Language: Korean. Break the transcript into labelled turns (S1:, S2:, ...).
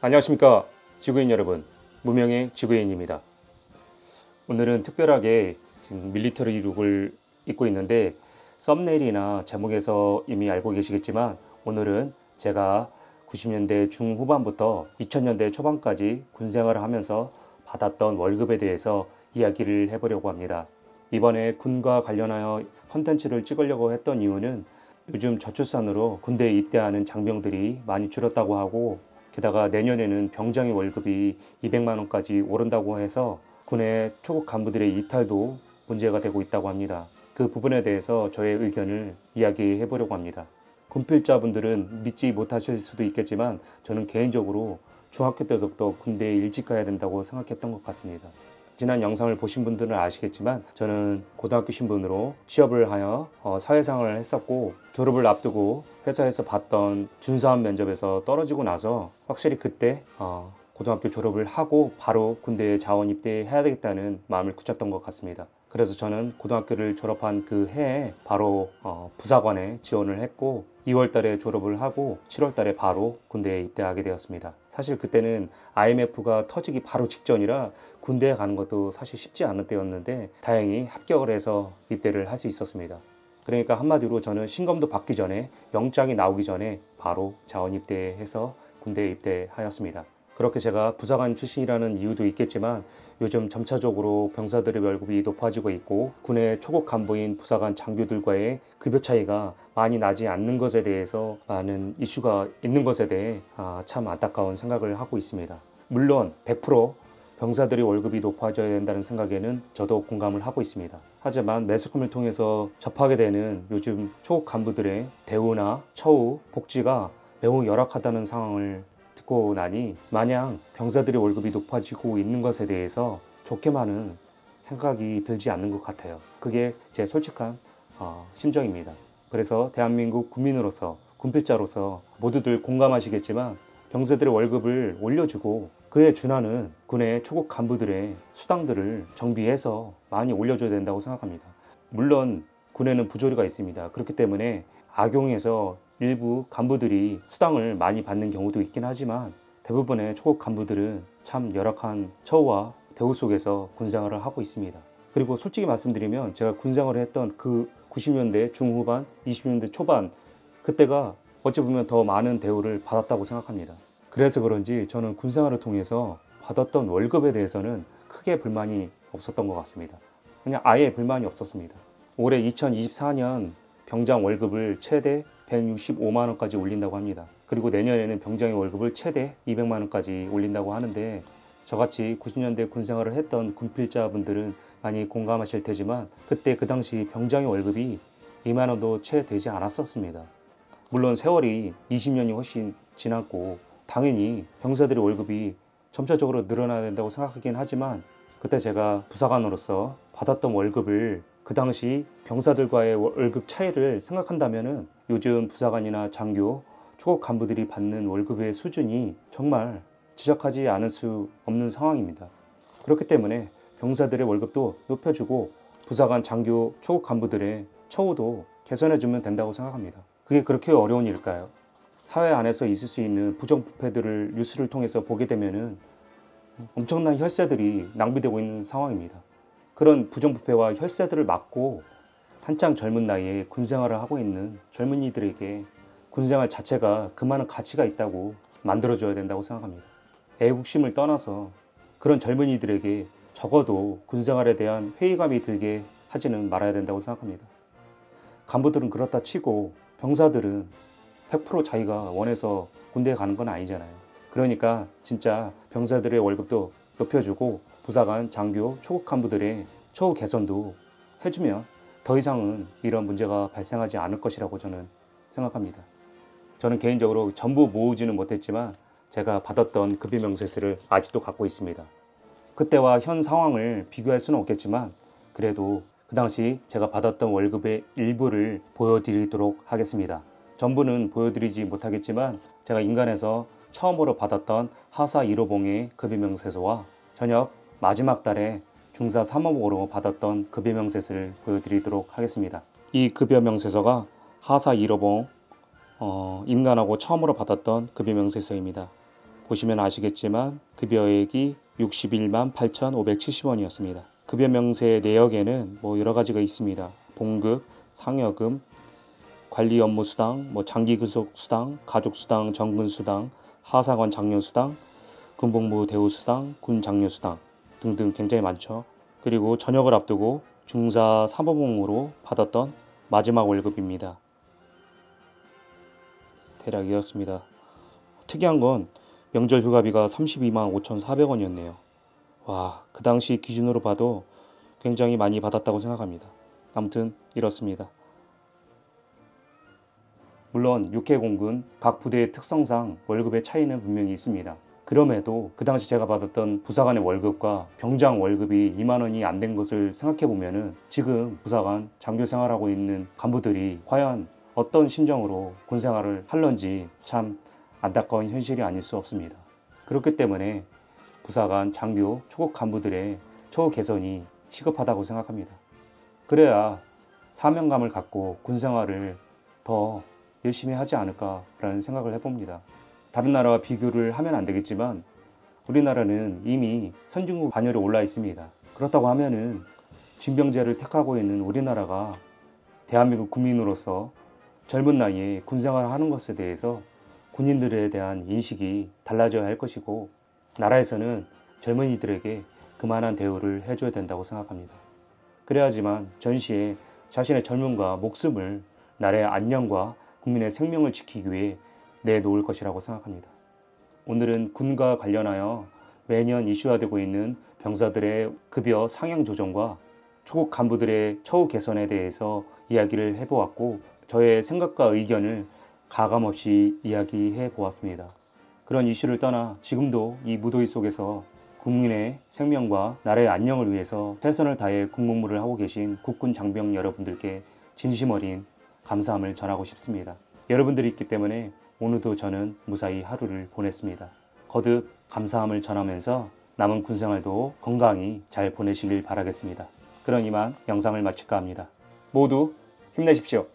S1: 안녕하십니까 지구인 여러분, 무명의 지구인입니다. 오늘은 특별하게 지금 밀리터리 룩을 입고 있는데 썸네일이나 제목에서 이미 알고 계시겠지만 오늘은 제가 90년대 중후반부터 2000년대 초반까지 군생활을 하면서 받았던 월급에 대해서 이야기를 해보려고 합니다. 이번에 군과 관련하여 컨텐츠를 찍으려고 했던 이유는 요즘 저출산으로 군대에 입대하는 장병들이 많이 줄었다고 하고, 게다가 내년에는 병장의 월급이 200만 원까지 오른다고 해서 군의 초급 간부들의 이탈도 문제가 되고 있다고 합니다. 그 부분에 대해서 저의 의견을 이야기해 보려고 합니다. 군필자분들은 믿지 못하실 수도 있겠지만 저는 개인적으로 중학교 때부터 군대에 일찍 가야 된다고 생각했던 것 같습니다. 지난 영상을 보신 분들은 아시겠지만 저는 고등학교 신분으로 취업을 하여 사회생활을 했었고, 졸업을 앞두고 회사에서 봤던 준수한 면접에서 떨어지고 나서 확실히 그때 고등학교 졸업을 하고 바로 군대에 자원 입대해야 되겠다는 마음을 굳혔던 것 같습니다. 그래서 저는 고등학교를 졸업한 그 해에 바로 부사관에 지원을 했고 2월 달에 졸업을 하고 7월 달에 바로 군대에 입대하게 되었습니다. 사실 그때는 IMF가 터지기 바로 직전이라 군대에 가는 것도 사실 쉽지 않은 때였는데 다행히 합격을 해서 입대를 할 수 있었습니다. 그러니까 한마디로 저는 신검도 받기 전에, 영장이 나오기 전에 바로 자원 입대해서 군대에 입대하였습니다. 그렇게 제가 부사관 출신이라는 이유도 있겠지만 요즘 점차적으로 병사들의 월급이 높아지고 있고 군의 초급 간부인 부사관 장교들과의 급여 차이가 많이 나지 않는 것에 대해서 많은 이슈가 있는 것에 대해 참 안타까운 생각을 하고 있습니다. 물론 100% 병사들의 월급이 높아져야 된다는 생각에는 저도 공감을 하고 있습니다. 하지만 매스컴을 통해서 접하게 되는 요즘 초급 간부들의 대우나 처우, 복지가 매우 열악하다는 상황을 듣고 나니 마냥 병사들의 월급이 높아지고 있는 것에 대해서 좋게만은 생각이 들지 않는 것 같아요. 그게 제 솔직한 심정입니다. 그래서 대한민국 국민으로서, 군필자로서 모두들 공감하시겠지만 병사들의 월급을 올려주고 그에 준하는 군의 초급 간부들의 수당들을 정비해서 많이 올려줘야 된다고 생각합니다. 물론 군에는 부조리가 있습니다. 그렇기 때문에 악용해서 일부 간부들이 수당을 많이 받는 경우도 있긴 하지만 대부분의 초급 간부들은 참 열악한 처우와 대우 속에서 군생활을 하고 있습니다. 그리고 솔직히 말씀드리면 제가 군생활을 했던 그 90년대 중후반, 20년대 초반, 그때가 어찌 보면 더 많은 대우를 받았다고 생각합니다. 그래서 그런지 저는 군생활을 통해서 받았던 월급에 대해서는 크게 불만이 없었던 것 같습니다. 그냥 아예 불만이 없었습니다. 올해 2024년 병장 월급을 최대 165만 원까지 올린다고 합니다. 그리고 내년에는 병장의 월급을 최대 200만 원까지 올린다고 하는데, 저같이 90년대 군생활을 했던 군필자분들은 많이 공감하실 테지만 그때 그 당시 병장의 월급이 2만 원도 채 되지 않았었습니다. 물론 세월이 20년이 훨씬 지났고 당연히 병사들의 월급이 점차적으로 늘어나야 된다고 생각하긴 하지만 그때 제가 부사관으로서 받았던 월급을, 그 당시 병사들과의 월급 차이를 생각한다면은 요즘 부사관이나 장교, 초급 간부들이 받는 월급의 수준이 정말 지적하지 않을 수 없는 상황입니다. 그렇기 때문에 병사들의 월급도 높여주고 부사관, 장교, 초급 간부들의 처우도 개선해주면 된다고 생각합니다. 그게 그렇게 어려운 일일까요? 사회 안에서 있을 수 있는 부정부패들을 뉴스를 통해서 보게 되면은 엄청난 혈세들이 낭비되고 있는 상황입니다. 그런 부정부패와 혈세들을 막고 한창 젊은 나이에 군생활을 하고 있는 젊은이들에게 군생활 자체가 그만한 가치가 있다고 만들어줘야 된다고 생각합니다. 애국심을 떠나서 그런 젊은이들에게 적어도 군생활에 대한 회의감이 들게 하지는 말아야 된다고 생각합니다. 간부들은 그렇다 치고 병사들은 100% 자기가 원해서 군대에 가는 건 아니잖아요. 그러니까 진짜 병사들의 월급도 높여주고 부사관, 장교, 초급 간부들의 처우 개선도 해주면 더 이상은 이런 문제가 발생하지 않을 것이라고 저는 생각합니다. 저는 개인적으로 전부 모으지는 못했지만 제가 받았던 급여 명세서를 아직도 갖고 있습니다. 그때와 현 상황을 비교할 수는 없겠지만 그래도 그 당시 제가 받았던 월급의 일부를 보여드리도록 하겠습니다. 전부는 보여드리지 못하겠지만 제가 인간에서 처음으로 받았던 하사 1호봉의 급여명세서와 저녁 마지막 달에 중사 3호봉으로 받았던 급여명세서를 보여드리도록 하겠습니다. 이 급여명세서가 하사 1호봉 임관하고 처음으로 받았던 급여명세서입니다. 보시면 아시겠지만 급여액이 61만 8,570원이었습니다. 급여 명세 내역에는 뭐 여러 가지가 있습니다. 봉급, 상여금, 관리 업무 수당, 장기 근속 수당, 가족 수당, 정근 수당, 하사관 장려 수당, 군복무 대우 수당, 군 장려 수당 등등 굉장히 많죠. 그리고 전역을 앞두고 중사 사모봉으로 받았던 마지막 월급입니다. 대략 이었습니다. 특이한 건 명절 휴가비가 32만 5,400원이었네요. 와, 그 당시 기준으로 봐도 굉장히 많이 받았다고 생각합니다. 아무튼 이렇습니다. 물론 육해공군 각 부대의 특성상 월급의 차이는 분명히 있습니다. 그럼에도 그 당시 제가 받았던 부사관의 월급과 병장 월급이 2만 원이 안 된 것을 생각해 보면은 지금 부사관 장교 생활하고 있는 간부들이 과연 어떤 심정으로 군 생활을 할런지 참 안타까운 현실이 아닐 수 없습니다. 그렇기 때문에 부사관, 장교, 초급 간부들의 처우 개선이 시급하다고 생각합니다. 그래야 사명감을 갖고 군 생활을 더 열심히 하지 않을까라는 생각을 해봅니다. 다른 나라와 비교를 하면 안 되겠지만 우리나라는 이미 선진국 반열에 올라 있습니다. 그렇다고 하면은 징병제를 택하고 있는 우리나라가 대한민국 국민으로서 젊은 나이에 군 생활을 하는 것에 대해서 군인들에 대한 인식이 달라져야 할 것이고 나라에서는 젊은이들에게 그만한 대우를 해줘야 된다고 생각합니다. 그래야지만 전시에 자신의 젊음과 목숨을 나라의 안녕과 국민의 생명을 지키기 위해 내놓을 것이라고 생각합니다. 오늘은 군과 관련하여 매년 이슈화되고 있는 병사들의 급여 상향 조정과 초급 간부들의 처우 개선에 대해서 이야기를 해보았고 저의 생각과 의견을 가감없이 이야기해 보았습니다. 그런 이슈를 떠나 지금도 이 무더위 속에서 국민의 생명과 나라의 안녕을 위해서 최선을 다해 군복무를 하고 계신 국군 장병 여러분들께 진심 어린 감사함을 전하고 싶습니다. 여러분들이 있기 때문에 오늘도 저는 무사히 하루를 보냈습니다. 거듭 감사함을 전하면서 남은 군생활도 건강히 잘 보내시길 바라겠습니다. 그런 이만 영상을 마칠까 합니다. 모두 힘내십시오.